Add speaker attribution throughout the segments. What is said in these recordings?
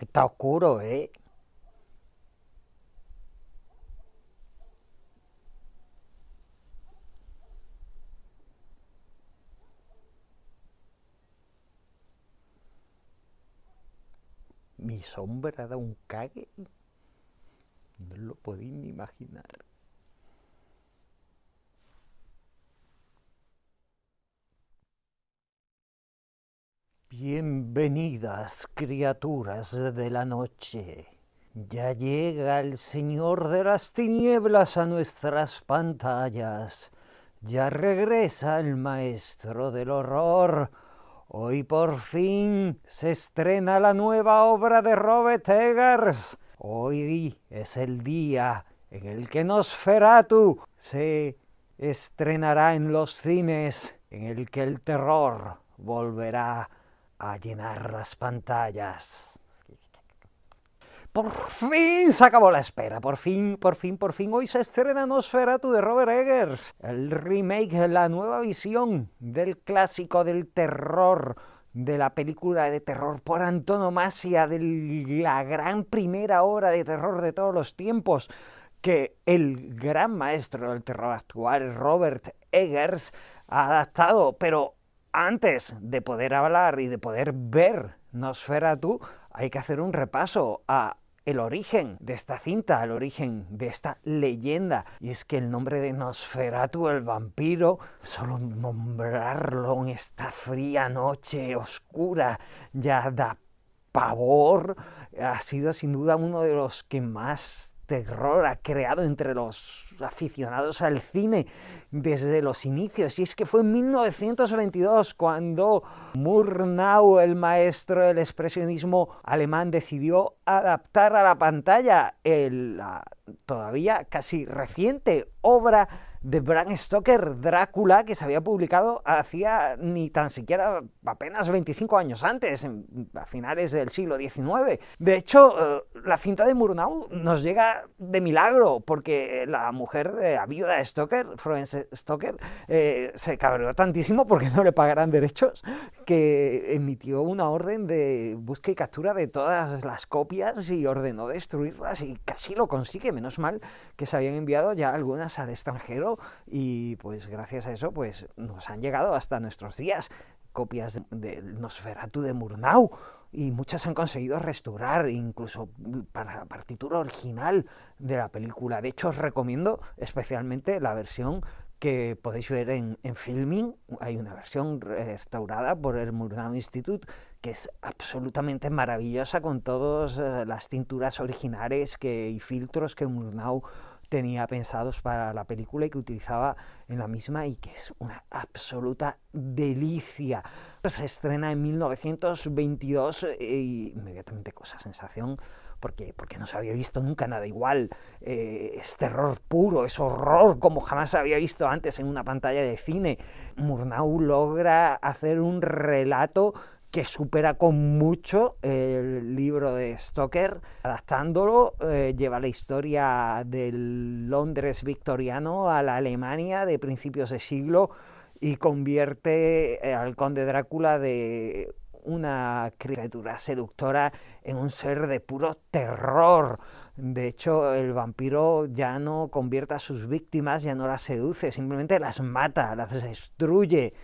Speaker 1: Está oscuro, ¿eh? Mi sombra da un cague. No lo podéis ni imaginar. Bienvenidas, criaturas de la noche. Ya llega el Señor de las Tinieblas a nuestras pantallas. Ya regresa el Maestro del Horror. Hoy por fin se estrena la nueva obra de Robert Eggers. Hoy es el día en el que Nosferatu se estrenará en los cines, en el que el terror volverá a llenar las pantallas. Por fin se acabó la espera, por fin, hoy se estrena Nosferatu de Robert Eggers, el remake, la nueva visión del clásico del terror, de la película de terror por antonomasia, de la gran primera obra de terror de todos los tiempos, que el gran maestro del terror actual, Robert Eggers, ha adaptado. Pero antes de poder hablar y de poder ver Nosferatu, hay que hacer un repaso a el origen de esta cinta, el origen de esta leyenda. Y es que el nombre de Nosferatu, el vampiro, solo nombrarlo en esta fría noche oscura ya da pavor. Ha sido sin duda uno de los que más terror ha creado entre los aficionados al cine desde los inicios. Y es que fue en 1922 cuando Murnau, el maestro del expresionismo alemán, decidió adaptar a la pantalla la todavía casi reciente obra de Bram Stoker, Drácula, que se había publicado hacía ni tan siquiera apenas 25 años antes, a finales del siglo XIX. De hecho, la cinta de Murnau nos llega de milagro, porque la mujer de la viuda de Stoker, Florence Stoker, se cabreó tantísimo porque no le pagaran derechos, que emitió una orden de búsqueda y captura de todas las copias y ordenó destruirlas, y casi lo consigue. Menos mal que se habían enviado ya algunas al extranjero, y pues gracias a eso pues nos han llegado hasta nuestros días copias del Nosferatu de Murnau, y muchas han conseguido restaurar, incluso para la partitura original de la película. De hecho, os recomiendo especialmente la versión que podéis ver en Filming. Hay una versión restaurada por el Murnau Institute que es absolutamente maravillosa, con todas las tinturas originales y filtros que Murnau tenía pensados para la película y que utilizaba en la misma, y que es una absoluta delicia. Se estrena en 1922 y inmediatamente cosa sensación, porque no se había visto nunca nada igual. Es terror puro, es horror como jamás se había visto antes en una pantalla de cine. Murnau logra hacer un relato que supera con mucho el libro de Stoker. Adaptándolo, lleva la historia del Londres victoriano a la Alemania de principios de siglo, y convierte al conde Drácula de una criatura seductora en un ser de puro terror. De hecho, el vampiro ya no convierte a sus víctimas, ya no las seduce, simplemente las mata, las destruye.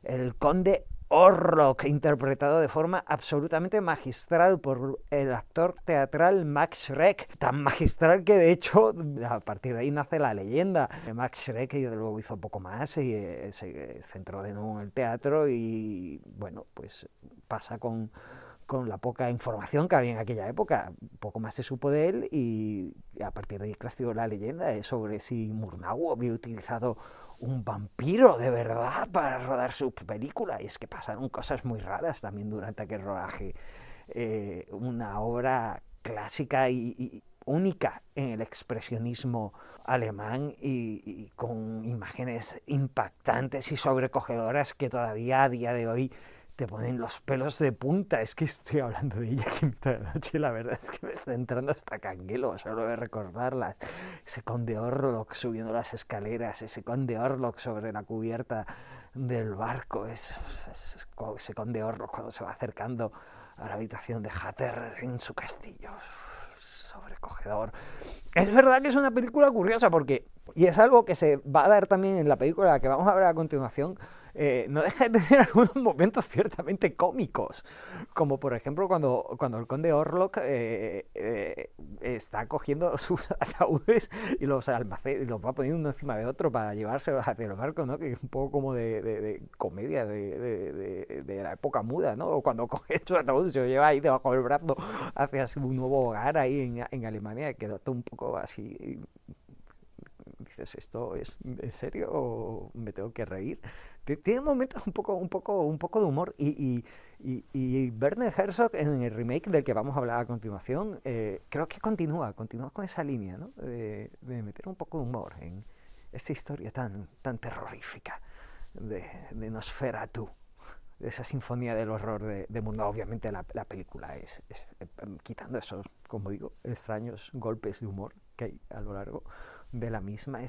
Speaker 1: El conde Orlok, interpretado de forma absolutamente magistral por el actor teatral Max Schreck, tan magistral que de hecho a partir de ahí nace la leyenda. Max Schreck luego hizo poco más y se centró de nuevo en el teatro, y bueno, pues pasa con la poca información que había en aquella época. Poco más se supo de él, y a partir de ahí creció la leyenda sobre si Murnau había utilizado un vampiro de verdad para rodar su película. Y es que pasaron cosas muy raras también durante aquel rodaje. Una obra clásica y única en el expresionismo alemán, y con imágenes impactantes y sobrecogedoras que todavía a día de hoy te ponen los pelos de punta. Es que estoy hablando de ella aquí en mitad de la noche y la verdad es que me está entrando hasta canguelo solo de recordarlas. Ese conde Orlok subiendo las escaleras, ese conde Orlok sobre la cubierta del barco, ese conde Orlok cuando se va acercando a la habitación de Hatter en su castillo. Sobrecogedor. Es verdad que es una película curiosa porque, y es algo que se va a dar también en la película que vamos a ver a continuación, no deja de tener algunos momentos ciertamente cómicos, como por ejemplo cuando el conde Orlok está cogiendo sus ataúdes y los almacena y los va poniendo uno encima de otro para llevárselos hacia el barco, ¿no? Que es un poco como de comedia de la época muda, ¿no? O cuando coge su ataúd y se lo lleva ahí debajo del brazo hacia su nuevo hogar ahí en Alemania, quedó todo un poco así. Dices, ¿esto es en serio o me tengo que reír? Tiene momentos un poco de humor y Werner Herzog en el remake del que vamos a hablar a continuación, creo que continúa con esa línea, ¿no? De meter un poco de humor en esta historia tan terrorífica de Nosferatu, de esa sinfonía del horror de Murnau. Obviamente la película es quitando esos, como digo, extraños golpes de humor que hay a lo largo de la misma,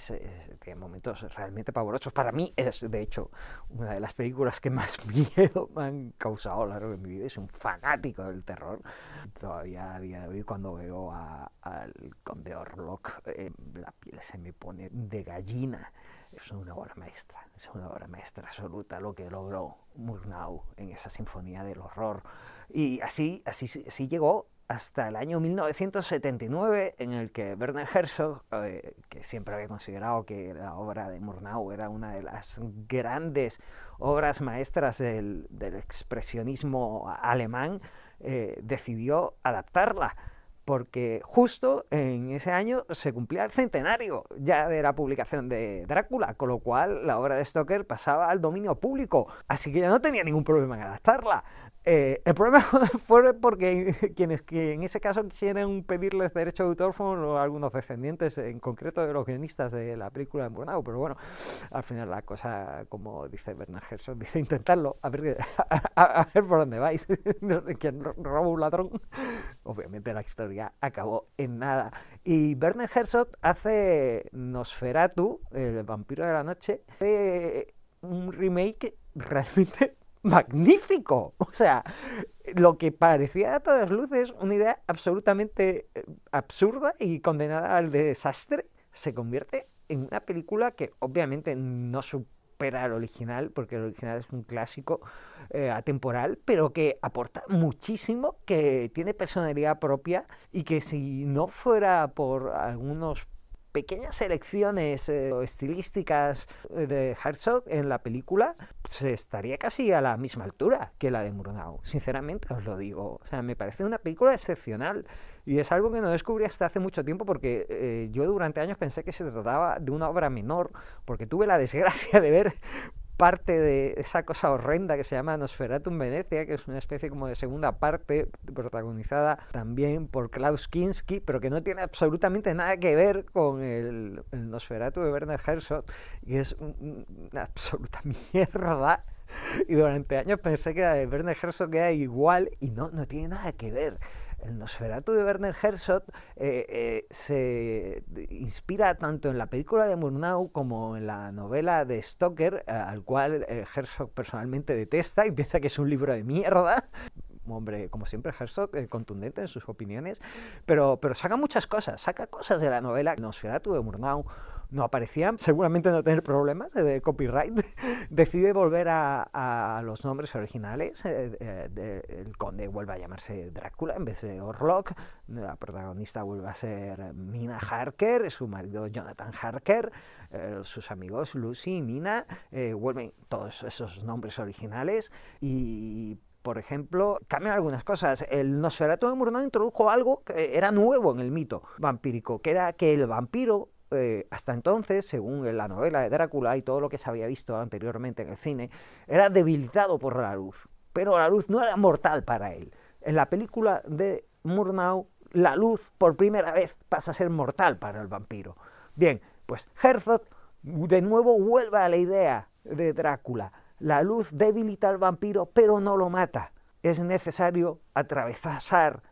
Speaker 1: tiene momentos realmente pavorosos. Para mí es, de hecho, una de las películas que más miedo me han causado a lo largo de mi vida. Es un fanático del terror. Todavía a día de hoy, cuando veo al conde Orlok, la piel se me pone de gallina. Es una obra maestra absoluta lo que logró Murnau en esa sinfonía del horror. Y así llegó hasta el año 1979, en el que Werner Herzog, que siempre había considerado que la obra de Murnau era una de las grandes obras maestras del expresionismo alemán, decidió adaptarla, porque justo en ese año se cumplía el centenario ya de la publicación de Drácula, con lo cual la obra de Stoker pasaba al dominio público, así que ya no tenía ningún problema en adaptarla. El problema fue porque quienes que en ese caso quisieran pedirles derecho de autor fueron algunos descendientes, en concreto de los guionistas de la película de Murnau, pero bueno, al final la cosa, como dice Werner Herzog, dice intentarlo, a ver por dónde vais, quien roba un ladrón. Obviamente la historia acabó en nada. Y Werner Herzog hace Nosferatu, el vampiro de la noche, un remake realmente magnífico. O sea, lo que parecía a todas luces una idea absolutamente absurda y condenada al desastre, se convierte en una película que obviamente no supera al original, porque el original es un clásico atemporal, pero que aporta muchísimo, que tiene personalidad propia y que si no fuera por algunos pequeñas elecciones estilísticas de Herzog en la película, se estaría casi a la misma altura que la de Murnau. Sinceramente os lo digo. O sea, me parece una película excepcional y es algo que no descubrí hasta hace mucho tiempo, porque yo durante años pensé que se trataba de una obra menor, porque tuve la desgracia de ver parte de esa cosa horrenda que se llama Nosferatu en Venecia, que es una especie como de segunda parte, protagonizada también por Klaus Kinski, pero que no tiene absolutamente nada que ver con el Nosferatu de Werner Herzog, y es una absoluta mierda. Y durante años pensé que la de Werner Herzog era igual, y no tiene nada que ver. El Nosferatu de Werner Herzog se inspira tanto en la película de Murnau como en la novela de Stoker, al cual Herzog personalmente detesta y piensa que es un libro de mierda. Hombre, como siempre, Herzog contundente en sus opiniones, pero saca muchas cosas, saca cosas de la novela. Nosferatu de Murnau no aparecía, seguramente no tener problemas de copyright, decide volver a los nombres originales. El conde vuelve a llamarse Drácula en vez de Orlok, la protagonista vuelve a ser Mina Harker, su marido Jonathan Harker, sus amigos Lucy y Mina, vuelven todos esos nombres originales y, por ejemplo, cambian algunas cosas. El Nosferatu de Murnau introdujo algo que era nuevo en el mito vampírico, que era que el vampiro, hasta entonces, según la novela de Drácula y todo lo que se había visto anteriormente en el cine, era debilitado por la luz, pero la luz no era mortal para él. En la película de Murnau, la luz por primera vez pasa a ser mortal para el vampiro. Bien, pues Herzog de nuevo vuelve a la idea de Drácula. La luz debilita al vampiro, pero no lo mata. Es necesario atravesar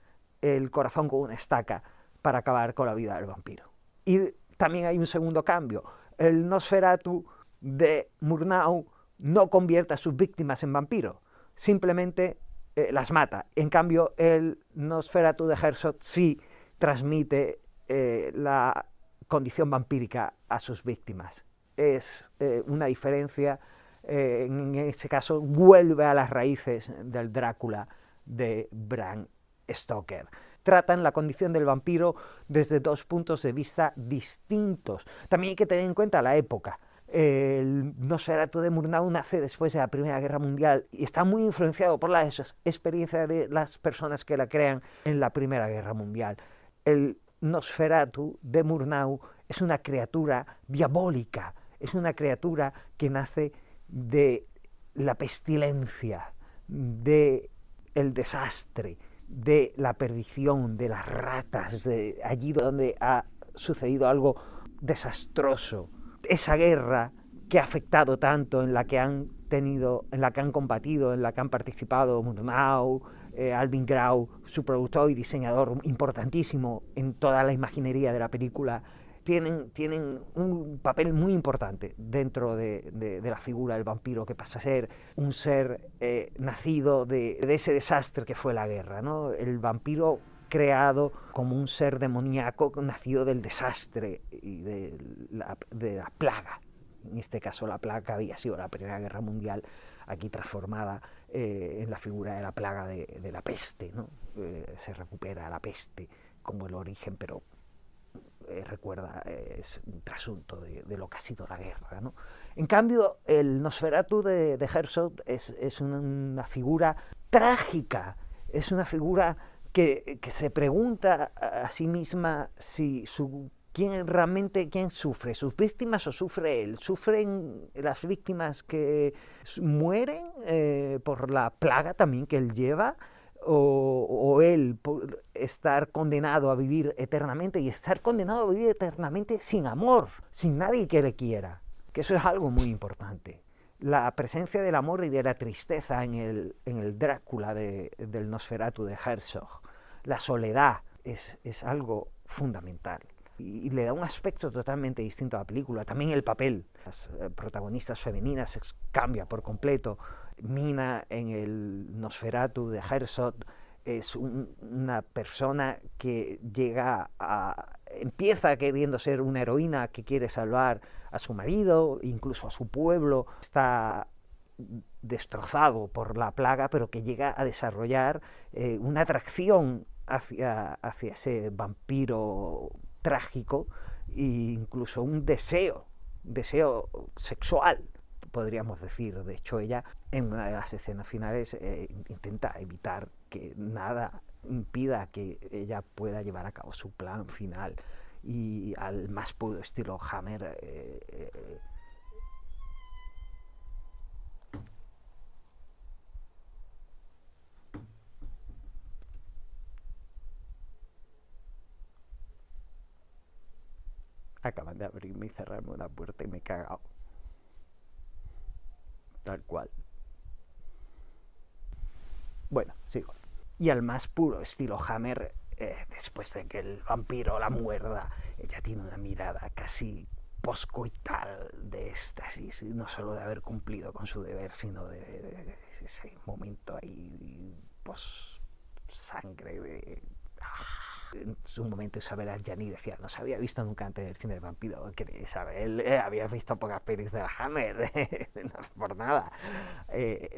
Speaker 1: el corazón con una estaca para acabar con la vida del vampiro. Y también hay un segundo cambio. El Nosferatu de Murnau no convierte a sus víctimas en vampiros, simplemente las mata. En cambio, el Nosferatu de Herzog sí transmite la condición vampírica a sus víctimas. Es una diferencia, en ese caso, vuelve a las raíces del Drácula de Bram Stoker. Tratan la condición del vampiro desde dos puntos de vista distintos. También hay que tener en cuenta la época. El Nosferatu de Murnau nace después de la Primera Guerra Mundial y está muy influenciado por la experiencia de las personas que la crean en la Primera Guerra Mundial. El Nosferatu de Murnau es una criatura diabólica, es una criatura que nace de la pestilencia, del desastre, de la perdición, de las ratas, de allí donde ha sucedido algo desastroso. Esa guerra que ha afectado tanto, en la que han combatido, en la que han participado Murnau, Alvin Grau, su productor y diseñador importantísimo en toda la imaginería de la película, tienen un papel muy importante dentro de la figura del vampiro, que pasa a ser un ser nacido de ese desastre que fue la guerra, ¿no? El vampiro creado como un ser demoníaco nacido del desastre y de la plaga. En este caso la plaga había sido la Primera Guerra Mundial, aquí transformada en la figura de la plaga de la peste, ¿no? Se recupera la peste como el origen, pero recuerda, es un trasunto de lo que ha sido la guerra, ¿no? En cambio, el Nosferatu de Herzog es una figura trágica, es una figura que se pregunta a sí misma si quién sufre, sus víctimas o sufre él. ¿Sufren las víctimas que mueren por la plaga también que él lleva? O él por estar condenado a vivir eternamente, y estar condenado a vivir eternamente sin amor, sin nadie que le quiera, que eso es algo muy importante. La presencia del amor y de la tristeza en el Drácula del Nosferatu de Herzog, la soledad, es algo fundamental y le da un aspecto totalmente distinto a la película. También el papel, las protagonistas femeninas cambia por completo. Mina en el Nosferatu de Herzog es una persona que empieza queriendo ser una heroína que quiere salvar a su marido, incluso a su pueblo. Está destrozado por la plaga, pero que llega a desarrollar una atracción hacia ese vampiro trágico e incluso un deseo sexual, podríamos decir. De hecho, ella en una de las escenas finales intenta evitar que nada impida que ella pueda llevar a cabo su plan final, y al más puro estilo Hammer acaban de abrirme y cerrarme una puerta y me he cagado. Tal cual. Bueno, sigo. Y al más puro estilo Hammer, después de que el vampiro la muerda, ella tiene una mirada casi poscoital de éxtasis, no solo de haber cumplido con su deber, sino de ese momento ahí post-sangre de... En su momento Isabel Adjani decía, no se había visto nunca antes el cine de vampiro, que Isabel había visto pocas pelis de la Hammer, no por nada,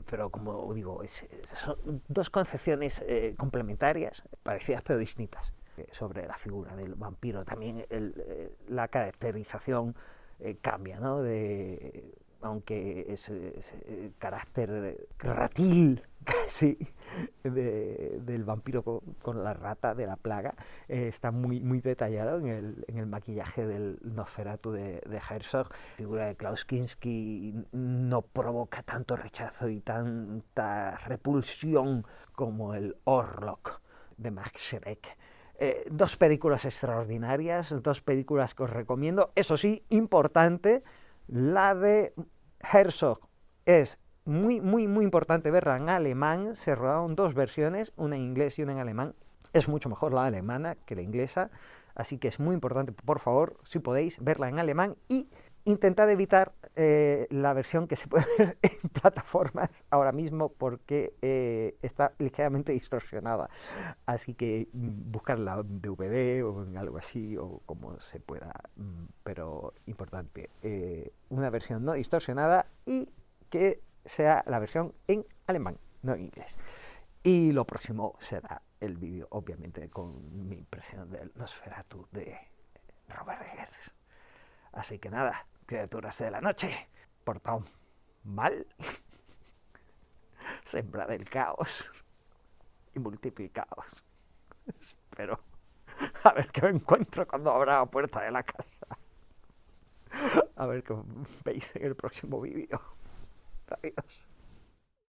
Speaker 1: pero como digo, son dos concepciones complementarias, parecidas pero distintas, sobre la figura del vampiro. También la caracterización cambia, ¿no? Aunque ese carácter ratil casi del vampiro con la rata de la plaga está muy, muy detallado en el maquillaje del Nosferatu de Herzog. La figura de Klaus Kinski no provoca tanto rechazo y tanta repulsión como el Orlok de Max Schreck. Dos películas extraordinarias, dos películas que os recomiendo. Eso sí, importante, la de Herzog es muy importante verla en alemán. Se rodaron 2 versiones, una en inglés y una en alemán. Es mucho mejor la alemana que la inglesa, así que es muy importante, por favor, si podéis, verla en alemán y intentad evitar la versión que se puede ver en plataformas ahora mismo porque está ligeramente distorsionada. Así que buscarla en DVD o en algo así o como se pueda. Pero importante, una versión no distorsionada y que sea la versión en alemán, no en inglés. Y lo próximo será el vídeo, obviamente, con mi impresión del Nosferatu de Robert Eggers. Así que nada, criaturas de la noche, portaos mal, sembrad el caos y multiplicaos. Espero a ver qué me encuentro cuando abra la puerta de la casa. A ver qué veis en el próximo vídeo. Adiós.